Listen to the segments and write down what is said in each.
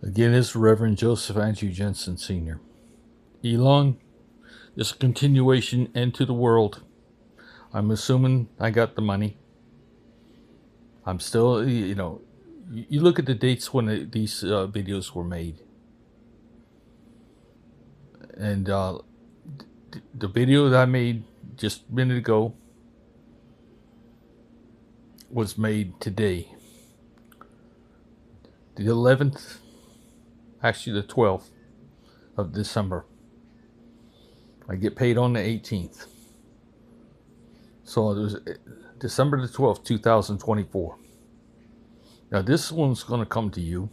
Again, it's Reverend Joseph Andrew Jensen Sr. Elon, this continuation into the world. I'm assuming I got the money. I'm still, you look at the dates when these videos were made. And the video that I made just a minute ago was made today. The 11th, actually the 12th of December. I get paid on the 18th. So it was December the 12th, 2024. Now this one's going to come to you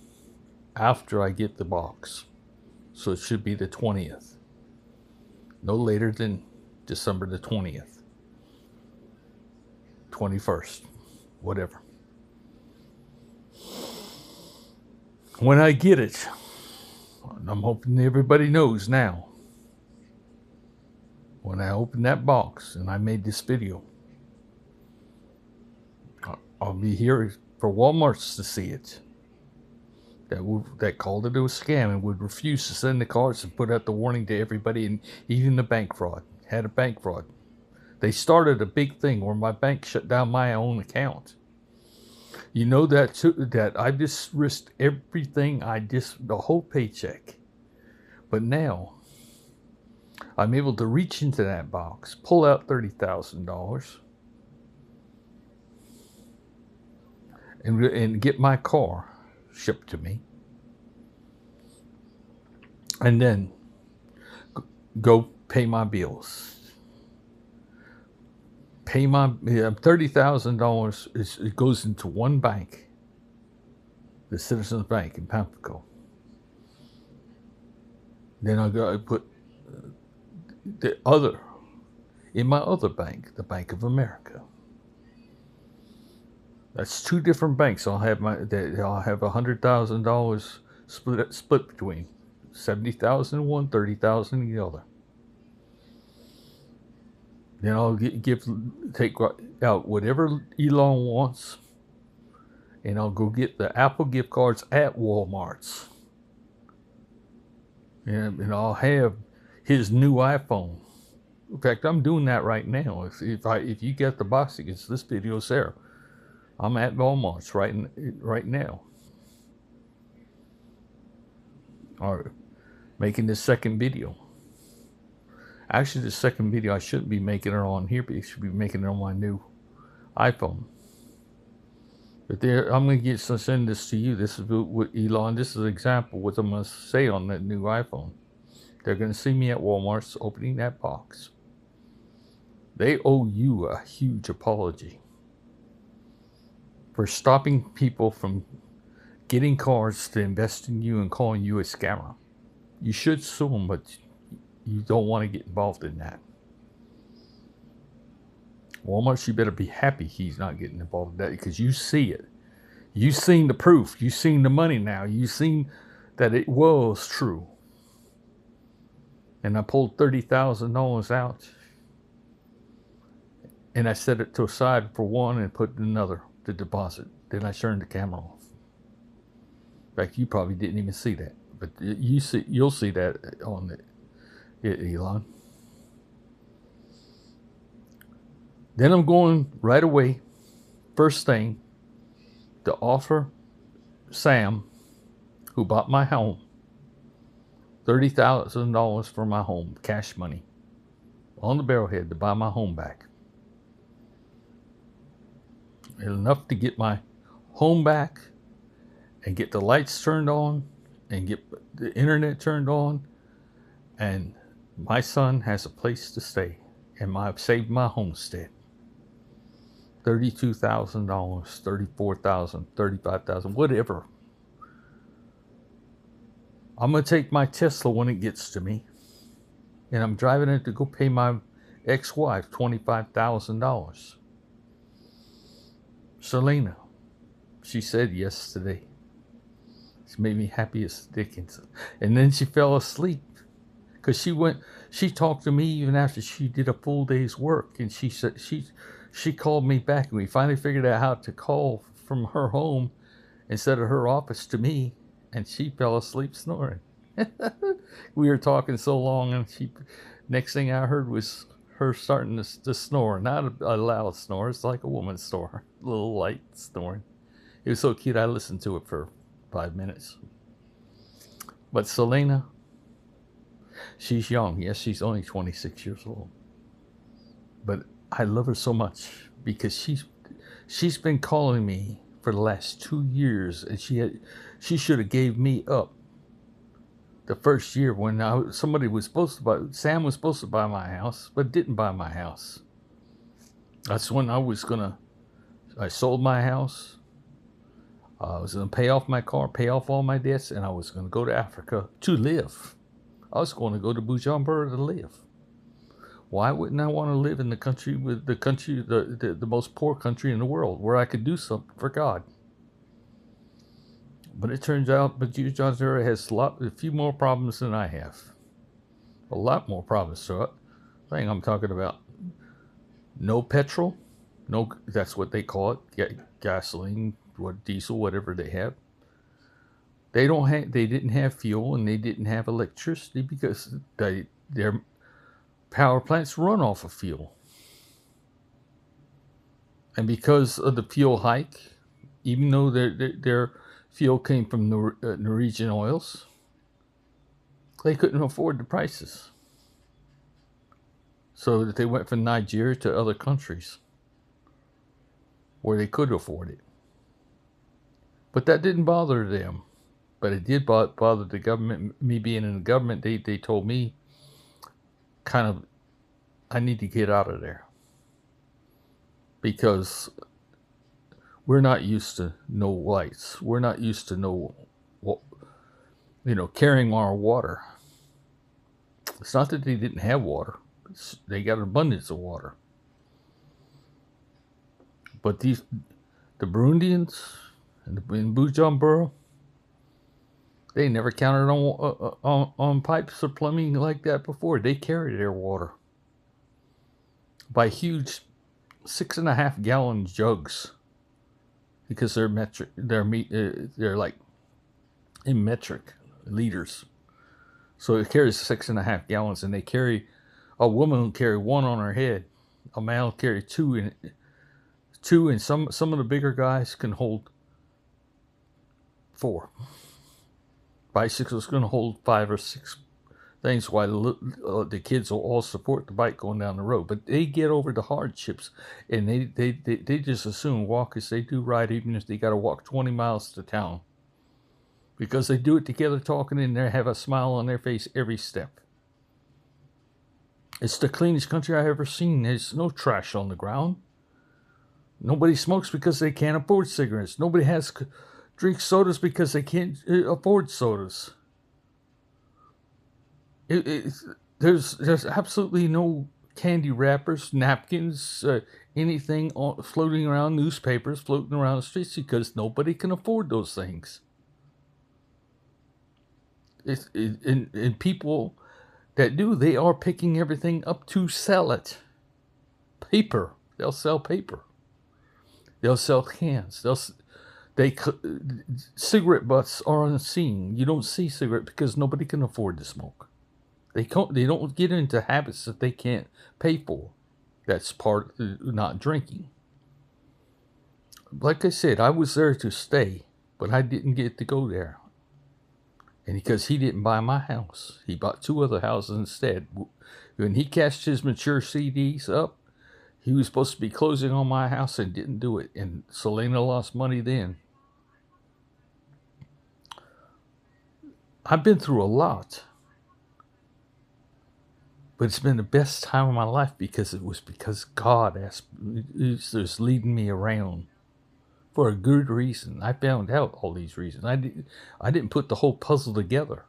after I get the box. So it should be the 20th. No later than December the 20th. 21st. Whatever. When I get it, I'm hoping everybody knows now. When I open that box and I made this video, I'll be here for Walmart's to see it. That called it a scam and would refuse to send the cards and put out the warning to everybody, and even the bank fraud. Had a bank fraud. They started a big thing where my bank shut down my own account. You know that I just risked everything, the whole paycheck. But now, I'm able to reach into that box, pull out $30,000, and get my car shipped to me. And then go pay my bills. Pay my $30,000. It goes into one bank, the Citizens Bank in Pamplico. Then I put in my other bank, the Bank of America. That's two different banks. I'll have $100,000 split between $70,000 in one, $30,000 in the other. Then I'll take out whatever Elon wants, and I'll go get the Apple gift cards at Walmart's. And I'll have his new iPhone. In fact, I'm doing that right now. If you get the box tickets, this video's there. I'm at Walmart's right now. All right, making this second video. Actually, the second video I shouldn't be making it on here, but I should be making it on my new iPhone. But I'm going to send this to you. This is what Elon. This is an example of what I'm going to say on that new iPhone. They're going to see me at Walmart's opening that box. They owe you a huge apology for stopping people from getting cards to invest in you and calling you a scammer. You should sue them, but you don't want to get involved in that. Walmart, you better be happy he's not getting involved in that, because you see it. You've seen the proof. You've seen the money now. You've seen that it was true. And I pulled $30,000 out, and I set it to a side for one and put another to deposit. Then I turned the camera off. In fact, you probably didn't even see that, but you'll see that on Elon. Then I'm going right away, first thing, to offer Sam, who bought my home, $30,000 for my home, cash money, on the barrelhead to buy my home back. Enough to get my home back and get the lights turned on and get the internet turned on, and my son has a place to stay, and I've saved my homestead. $32,000, $34,000, $35,000, whatever. I'm going to take my Tesla when it gets to me, and I'm driving it to go pay my ex-wife $25,000. Selena, she said yes today. She made me happy as Dickens. And then she fell asleep, because she talked to me even after she did a full day's work, and she said she called me back, and we finally figured out how to call from her home instead of her office to me, and she fell asleep snoring. We were talking so long, and next thing I heard was her starting to snore. Not a loud snore, it's like a woman's snore, a little light snoring. It was so cute, I listened to it for 5 minutes. But Selena, she's young. Yes, she's only 26 years old. But I love her so much because she's been calling me for the last 2 years, and she should have gave me up the first year when somebody was supposed to buy. Sam was supposed to buy my house, but didn't buy my house. That's when I sold my house. I was gonna pay off my car, pay off all my debts, and I was gonna go to Africa to live. I was going to go to Bujumbura to live. Why wouldn't I want to live in the most poor country in the world, where I could do something for God? But it turns out Bujumbura has a few more problems than I have. A lot more problems. So, thing I'm talking about, no petrol, that's what they call it, gasoline, diesel, whatever they have. They didn't have fuel, and they didn't have electricity because their power plants run off of fuel. And because of the fuel hike, even though their fuel came from Norwegian oils, they couldn't afford the prices. So that they went from Nigeria to other countries where they could afford it. But that didn't bother them. But it did bother the government. Me being in the government, they told me, kind of, I need to get out of there. Because we're not used to no lights. We're not used to carrying our water. It's not that they didn't have water. They got an abundance of water. But the Burundians in Bujumbura, they never counted on pipes or plumbing like that before. They carried their water by huge 6.5 gallon jugs, because they're metric. They're like in metric liters. So it carries 6.5 gallons, and a woman will carry one on her head. A man will carry two, and some of the bigger guys can hold 4. Bicycles going to hold 5 or 6 things, while the kids will all support the bike going down the road. But they get over the hardships, and they just assume walk as they do ride, even if they got to walk 20 miles to town. Because they do it together, talking in there, have a smile on their face every step. It's the cleanest country I've ever seen. There's no trash on the ground. Nobody smokes because they can't afford cigarettes. Nobody drinks sodas because they can't afford sodas. There's absolutely no candy wrappers, napkins, anything floating around, newspapers floating around the streets, because nobody can afford those things. And people that do, they are picking everything up to sell it. Paper. They'll sell paper. They'll sell cans. Cigarette butts are unseen. You don't see cigarette because nobody can afford to smoke. They don't get into habits that they can't pay for. That's part of not drinking. Like I said, I was there to stay, but I didn't get to go there. And because he didn't buy my house, he bought 2 other houses instead. When he cashed his mature CDs up, he was supposed to be closing on my house and didn't do it. And Selena lost money then. I've been through a lot. But it's been the best time of my life because God was leading me around for a good reason. I found out all these reasons. I didn't put the whole puzzle together,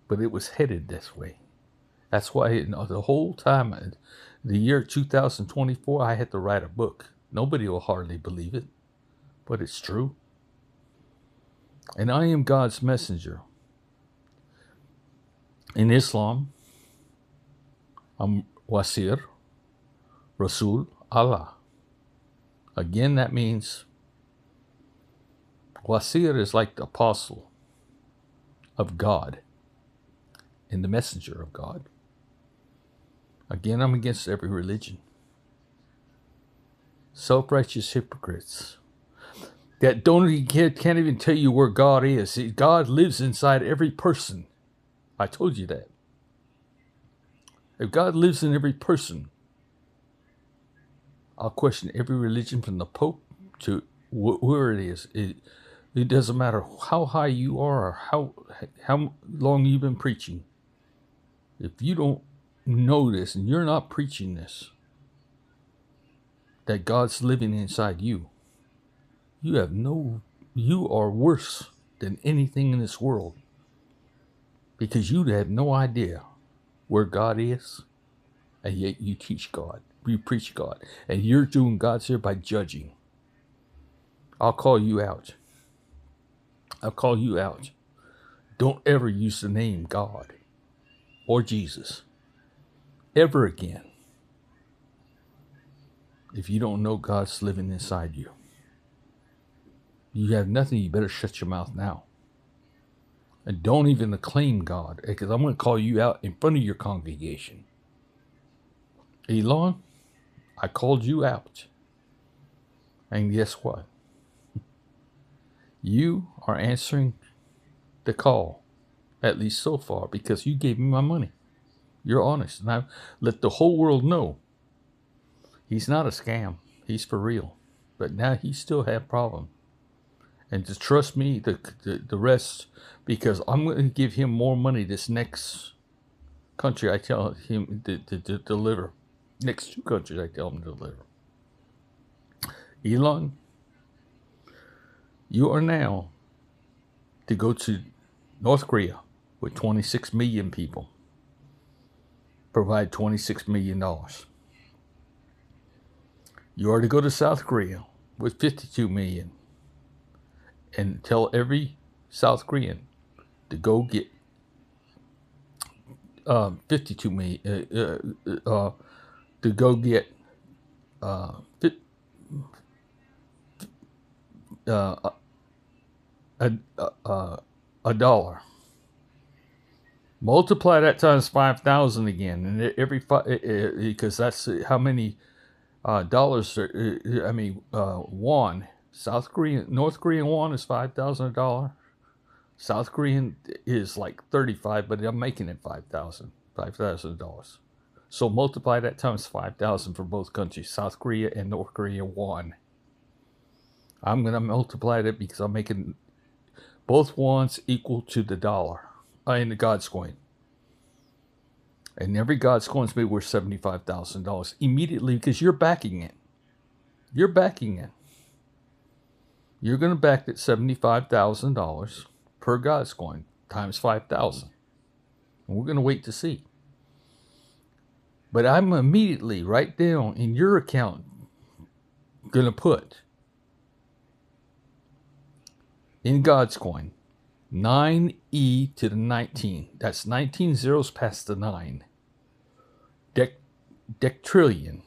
but it was headed this way. That's why the whole time, the year 2024, I had to write a book. Nobody will hardly believe it, but it's true. And I am God's messenger. In Islam, I'm Wasir, Rasul, Allah. Again, that means Well, I see it as like the apostle of God and the messenger of God. Again, I'm against every religion. Self-righteous hypocrites that can't even tell you where God is. See, God lives inside every person. I told you that. If God lives in every person, I'll question every religion from the Pope to where it is. It doesn't matter how high you are or how long you've been preaching. If you don't know this and you're not preaching this, that God's living inside you, you are worse than anything in this world, because you have no idea where God is, and yet you teach God, you preach God, and you're doing God's here by judging. I'll call you out. I'll call you out. Don't ever use the name God or Jesus ever again if you don't know God's living inside you. You have nothing, you better shut your mouth now. And don't even claim God, because I'm going to call you out in front of your congregation. Elon, I called you out. And guess what? You are answering the call, at least so far, because you gave me my money. You're honest. And I let the whole world know he's not a scam. He's for real. But now he still have problems. And to trust me, the rest, because I'm going to give him more money this next country I tell him to deliver. Next 2 countries I tell him to deliver. Elon, you are now to go to North Korea with 26 million people. Provide $26 million. You are to go to South Korea with 52 million. And tell every South Korean to go get 52 million, to go get a dollar. Multiply that times 5,000 again, and every because that's how many dollars. Won. North Korean won is $5,000. South Korean is like 35, but I'm making it $5,000. So multiply that times 5,000 for both countries, South Korea and North Korea won. I'm going to multiply that because I'm making both wons equal to the dollar in the God's coin. And every God's coin is be worth $75,000 immediately, because you're backing it. You're backing it. You're going to back it $75,000 per God's coin times 5,000. And we're going to wait to see. But I'm immediately right down in your account going to put in God's coin 9e to the 19. That's 19 zeros past the 9. Dectrillion.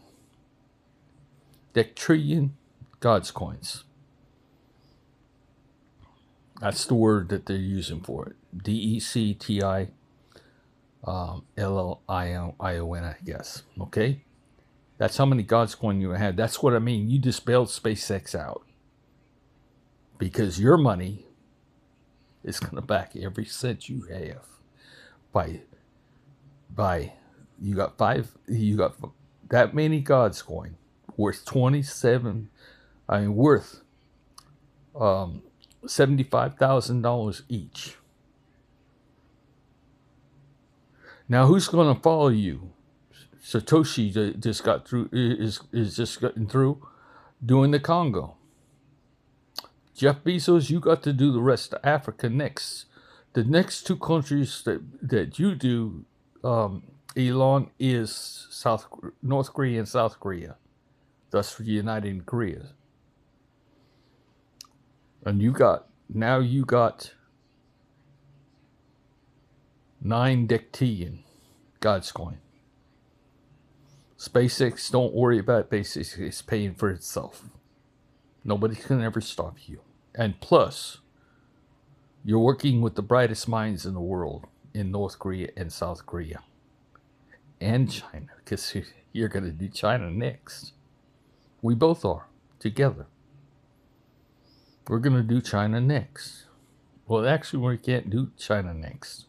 Dectrillion God's coins. That's the word that they're using for it. DECTILLION, I guess. Okay? That's how many God's coin you had. That's what I mean. You just bailed SpaceX out. Because your money is going to back every cent you have. You got that many God's coin worth $75,000 each. Now, who's going to follow you? Satoshi just got through, is just getting through doing the Congo. Jeff Bezos, you got to do the rest of Africa next. The next 2 countries that you do, Elon, is North Korea and South Korea. Thus uniting Korea. And you got 9 dectillion God's coin. SpaceX, don't worry about SpaceX. It's paying for itself. Nobody can ever stop you, And plus, you're working with the brightest minds in the world in North Korea and South Korea and China, because you're going to do China next. We both are, together. We're going to do China next. Well, actually, we can't do China next,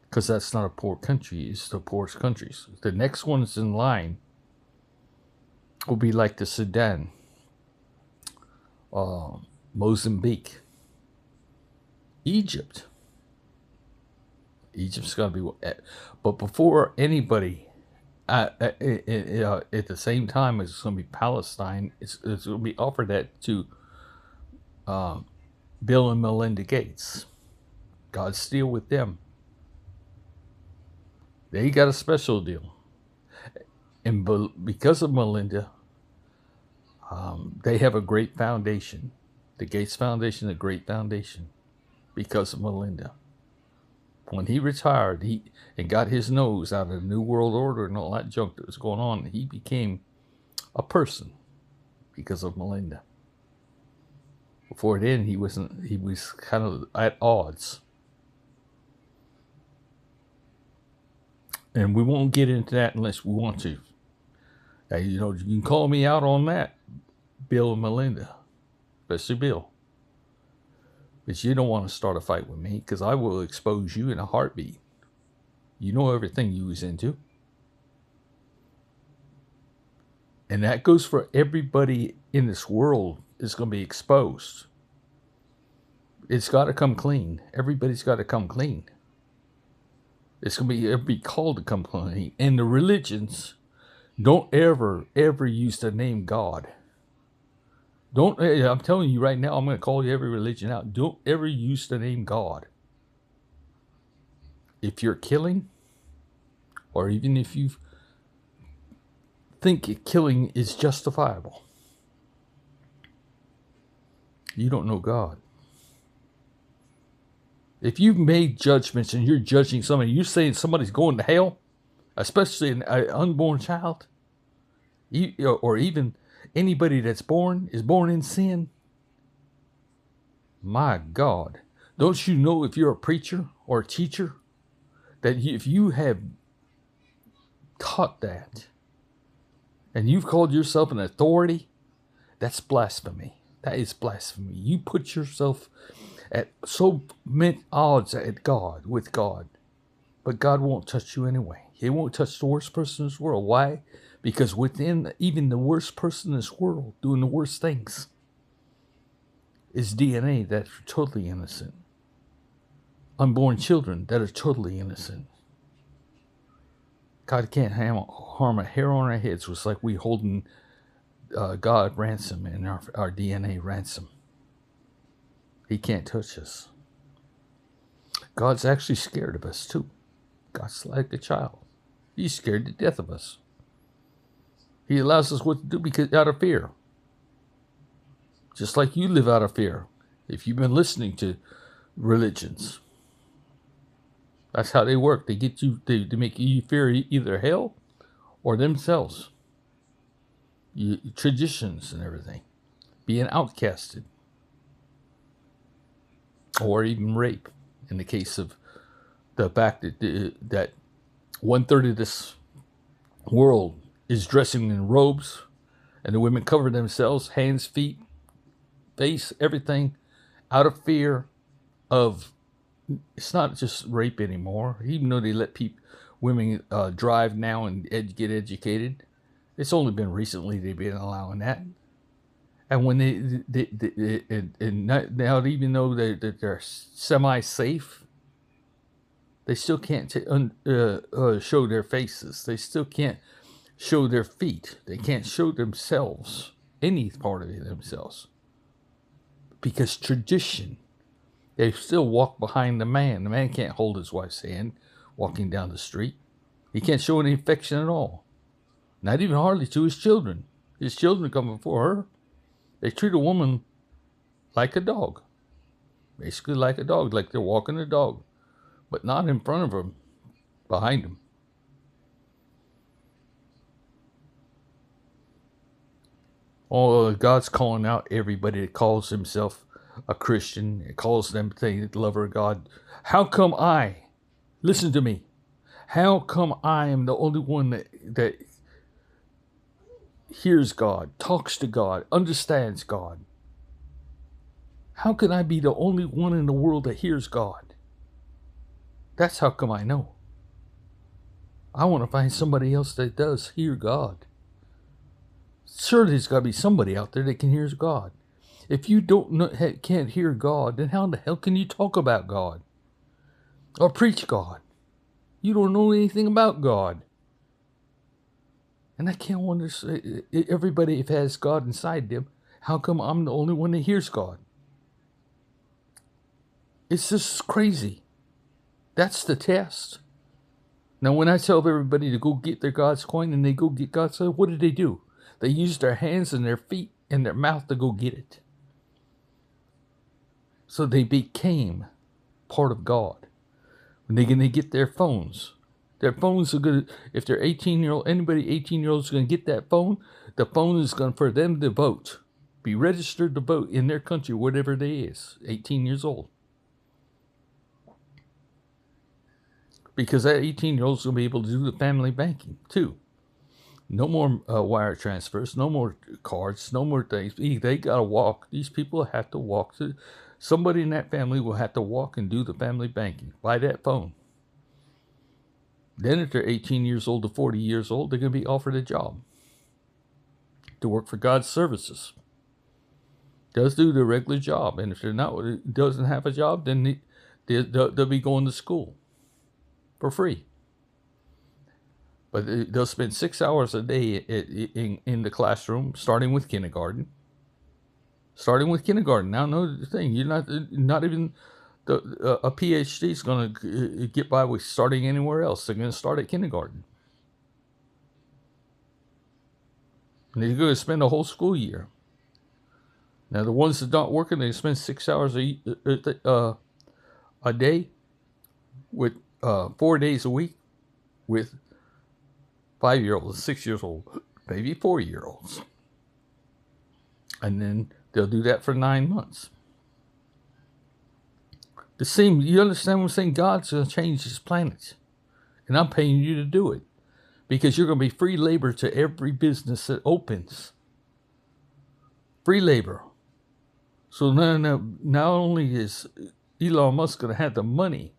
because that's not a poor country. It's the poorest countries. The next ones in line will be like the Sudan, Mozambique, Egypt. Egypt's got to be, but before anybody, at the same time as it's going to be Palestine, it's going to be offered that to Bill and Melinda Gates. God's deal with them. They got a special deal, and because of Melinda, they have a great foundation. The Gates Foundation, a great foundation, because of Melinda. When he retired, and got his nose out of the New World Order and all that junk that was going on, he became a person because of Melinda. Before then, he wasn't. He was kind of at odds. And we won't get into that unless we want to. Now, you can call me out on that, Bill and Melinda, especially Bill. But you don't want to start a fight with me, because I will expose you in a heartbeat. You know everything you was into. And that goes for everybody in this world is going to be exposed. It's got to come clean. Everybody's got to come clean. It's going to be called to come clean. And the religions, don't ever use the name God. I'm telling you right now, I'm going to call you every religion out. Don't ever use the name God. If you're killing, or even if you think killing is justifiable, you don't know God. If you've made judgments and you're judging somebody, you're saying somebody's going to hell, especially an unborn child, or even anybody that's is born in sin. My God, don't you know, if you're a preacher or a teacher, that if you have taught that and you've called yourself an authority, that's blasphemy. That is blasphemy. You put yourself at so many odds with God, but God won't touch you anyway. He won't touch the worst person in this world. Why? Because within even the worst person in this world doing the worst things is DNA that's totally innocent. Unborn children that are totally innocent. God can't harm a hair on our heads. It's like we holding God ransom and our DNA ransom. He can't touch us. God's actually scared of us too. God's like a child. He's scared to death of us. He allows us what to do because out of fear. Just like you live out of fear. If you've been listening to religions, that's how they work. They get you, they make you fear either hell or themselves. Traditions and everything. Being outcasted. Or even rape. In the case of the fact that 1/3 of this world is dressing in robes, and the women cover themselves, hands, feet, face, everything, out of fear of, it's not just rape anymore. Even though they let women drive now and get educated, it's only been recently they've been allowing that. And when now even though they're semi-safe, they still can't show their faces. They still can't show their feet. They can't show themselves, any part of themselves. Because tradition, they still walk behind the man. The man can't hold his wife's hand walking down the street. He can't show any affection at all. Not even hardly to his children. His children come before her. They treat a woman like a dog. Basically like a dog, like they're walking a dog. But not in front of them, behind them. Oh, God's calling out everybody that calls himself a Christian, it calls them the lover of God. How come listen to me, how come I am the only one that hears God, talks to God, understands God? How can I be the only one in the world that hears God? That's how come I know. I want to find somebody else that does hear God. Sure, there's got to be somebody out there that can hear God. If you can't hear God, then how the hell can you talk about God or preach God? You don't know anything about God. And I can't wonder, everybody, if has God inside them, how come I'm the only one that hears God? It's just crazy. That's the test. Now, when I tell everybody to go get their God's coin and they go get God's coin, what do? They use their hands and their feet and their mouth to go get it. So they became part of God. When they're going to get their phones are going to, if they're 18-year-old, anybody 18-year-old is going to get that phone, the phone is going for them to vote, be registered to vote in their country, whatever they is, 18 years old. Because that 18-year-old is going to be able to do the family banking too. No more wire transfers, no more cards, no more things. They got to walk. These people have to walk. Somebody in that family will have to walk and do the family banking by that phone. Then if they're 18 years old to 40 years old, they're going to be offered a job to work for God's services. Does do the regular job. And if they're not, doesn't have a job, then they'll be going to school for free. But they'll spend 6 hours a day in the classroom, starting with kindergarten. Now, know the thing, you're not even a PhD is going to get by with starting anywhere else. They're going to start at kindergarten. And they're going to spend a whole school year. Now, the ones that aren't working, they spend 6 hours a day with 4 days a week with 5-year-olds, 6 years old, maybe 4-year-olds. And then they'll do that for 9 months. You understand what I'm saying? God's going to change this planet. And I'm paying you to do it. Because you're going to be free labor to every business that opens. Free labor. So now not only is Elon Musk going to have the money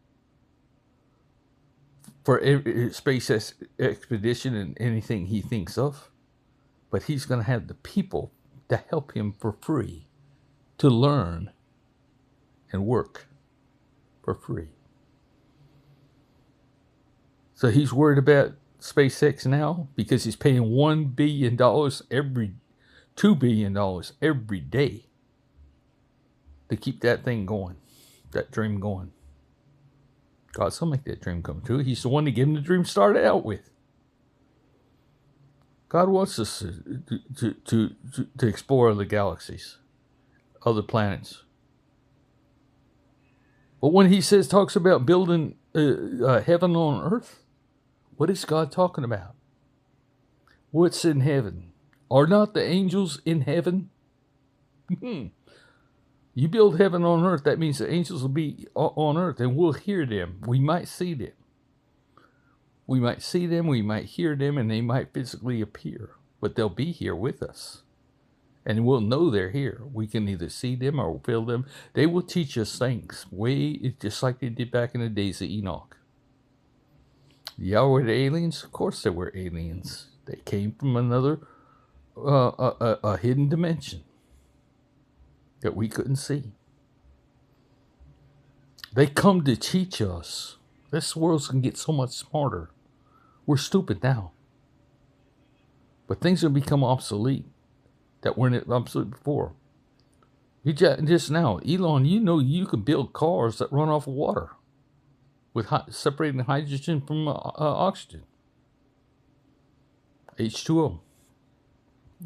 for every space expedition and anything he thinks of, but he's going to have the people to help him for free to learn and work for free. So he's worried about SpaceX now because he's paying $1 billion $2 billion every day to keep that thing going, that dream going. God's going to make that dream come true. He's the one to give him the dream started out with. God wants us to explore other galaxies, other planets. But when he talks about building heaven on earth, what is God talking about? What's in heaven? Are not the angels in heaven? You build heaven on earth, that means the angels will be on earth and we'll hear them. We might see them. We might see them, we might hear them, and they might physically appear. But they'll be here with us. And we'll know they're here. We can either see them or feel them. They will teach us things, just like they did back in the days of Enoch. Yeah, were they aliens? Of course they were aliens. They came from another, a hidden dimension that we couldn't see. They come to teach us. This world's going to get so much smarter. We're stupid now. But things will become obsolete that weren't obsolete before. Just now, Elon, you can build cars that run off of water with separating hydrogen from oxygen. H2O.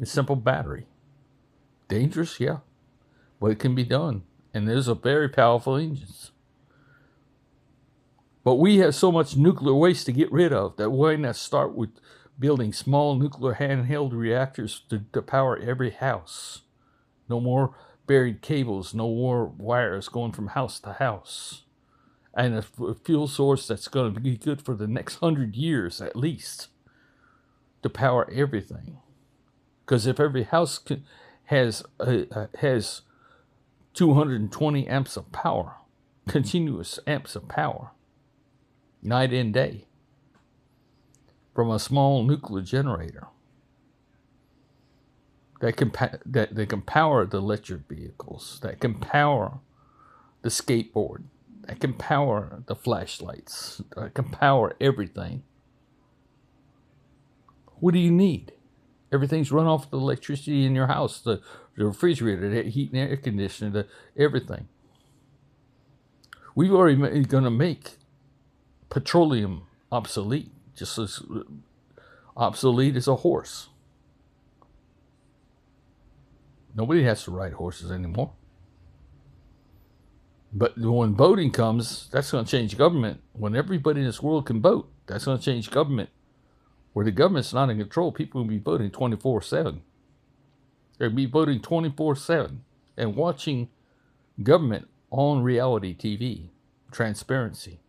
A simple battery. Dangerous, yeah. But it can be done. And there's a very powerful engines. But we have so much nuclear waste to get rid of that why not start with building small nuclear handheld reactors to power every house. No more buried cables, no more wires going from house to house, and a fuel source that's going to be good for the next 100 years at least to power everything. Because if every house has 220 amps of power, continuous amps of power, night and day, from a small nuclear generator that can power the electric vehicles, that can power the skateboard, that can power the flashlights, that can power everything. What do you need? Everything's run off the electricity in your house, the refrigerator, the heat and air conditioner, everything. We've already going to make petroleum obsolete, just as obsolete as a horse. Nobody has to ride horses anymore. But when voting comes, that's going to change government. When everybody in this world can vote, that's going to change government. Where the government's not in control, people will be voting 24/7. They'll be voting 24/7 and watching government on reality TV. Transparency.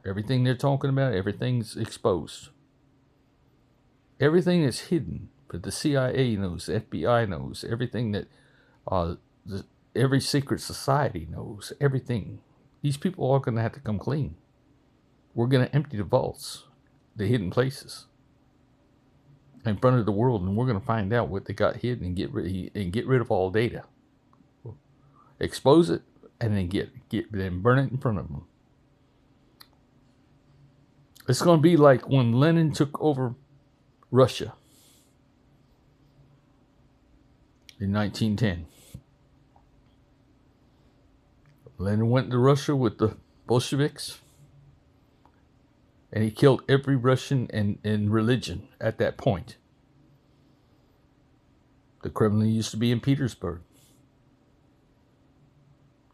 Everything they're talking about, everything's exposed. Everything is hidden, but the CIA knows, the FBI knows, everything that every secret society knows, everything. These people are going to have to come clean. We're going to empty the vaults, the hidden places, in front of the world, and we're going to find out what they got hidden and get rid of all data. Expose it, and then burn it in front of them. It's going to be like when Lenin took over Russia in 1910. Lenin went to Russia with the Bolsheviks, and he killed every Russian in religion at that point. The Kremlin used to be in Petersburg.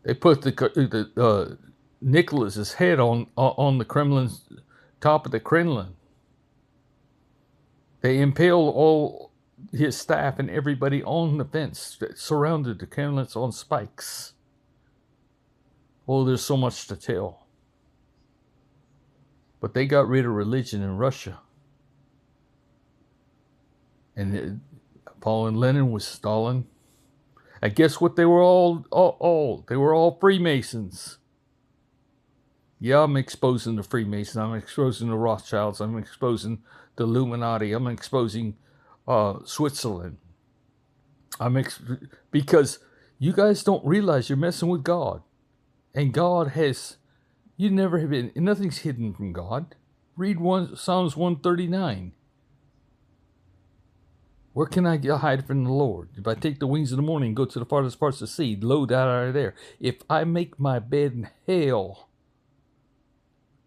They put the Nicholas's head on the Kremlin's top of the Kremlin. They impaled all his staff and everybody on the fence that surrounded the Kremlin on spikes. Oh, there's so much to tell. But they got rid of religion in Russia. And following Lenin was Stalin. And guess what? They were all they were all Freemasons. Yeah, I'm exposing the Freemasons. I'm exposing the Rothschilds. I'm exposing the Illuminati. I'm exposing Switzerland. Because you guys don't realize you're messing with God. And God has, you never have been, nothing's hidden from God. Read Psalms 139. Where can I hide from the Lord? If I take the wings of the morning and go to the farthest parts of the sea, lo, that I are there. If I make my bed in hell,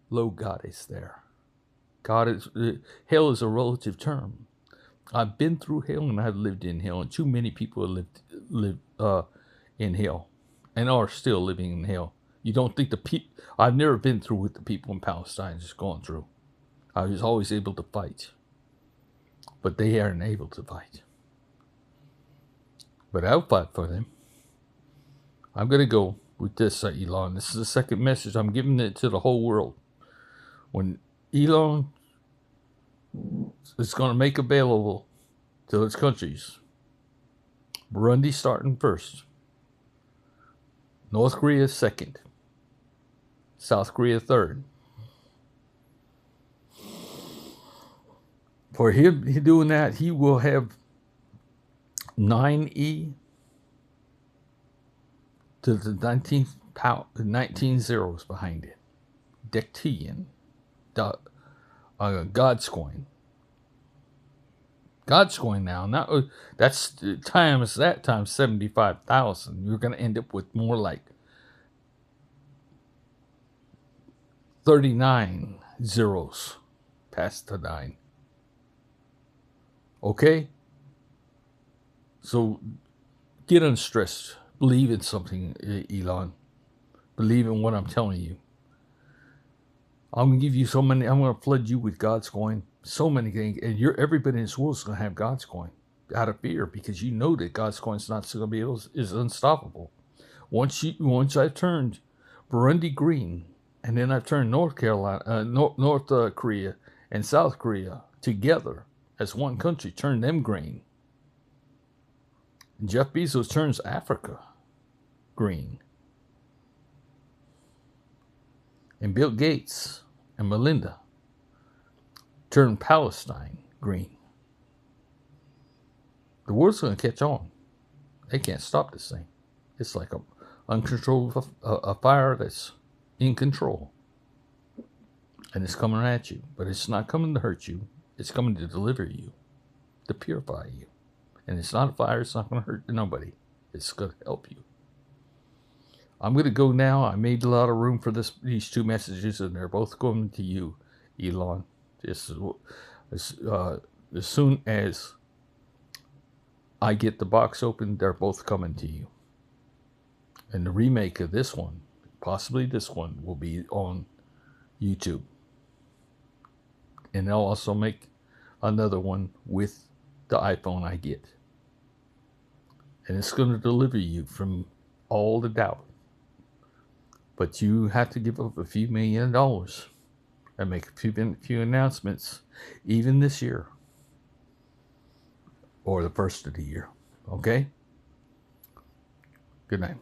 lo, God is there. Hell is a relative term. I've been through hell and I've lived in hell, and too many people have lived in hell and are still living in hell. You don't think I've never been through what the people in Palestine just gone through. I was always able to fight, but they aren't able to fight. But I'll fight for them. I'm going to go with this, Elon. This is the second message. I'm giving it to the whole world. When Elon is going to make available to its countries, Burundi starting first, North Korea second, South Korea third. For him doing that, he will have 9E to the 19 zeros behind it. Dectian. God's coin. God's coin now. That's times 75,000. You're going to end up with more like 39 zeros past the 9. Okay? So get unstressed. Believe in something, Elon. Believe in what I'm telling you. I'm going to give you I'm going to flood you with God's coin. So many things. And everybody in this world is going to have God's coin. out of fear, because you know that God's coin's not going to be able, is unstoppable. Once I've turned Burundi green, and then I've turned North Korea and South Korea together as one country, turn them green. And Jeff Bezos turns Africa green. And Bill Gates and Melinda turn Palestine green. The world's going to catch on. They can't stop this thing. It's like a fire that's in control. And it's coming at you. But it's not coming to hurt you. It's coming to deliver you, to purify you. And it's not a fire. It's not going to hurt nobody. It's going to help you. I'm going to go now. I made a lot of room for these two messages, and they're both going to you, Elon. As soon as I get the box open, they're both coming to you. And the remake of this one, possibly this one, will be on YouTube. And I'll also make another one with the iPhone I get. And it's going to deliver you from all the doubt. But you have to give up a few $1 million and make a few announcements, even this year or the first of the year. Okay? Good night.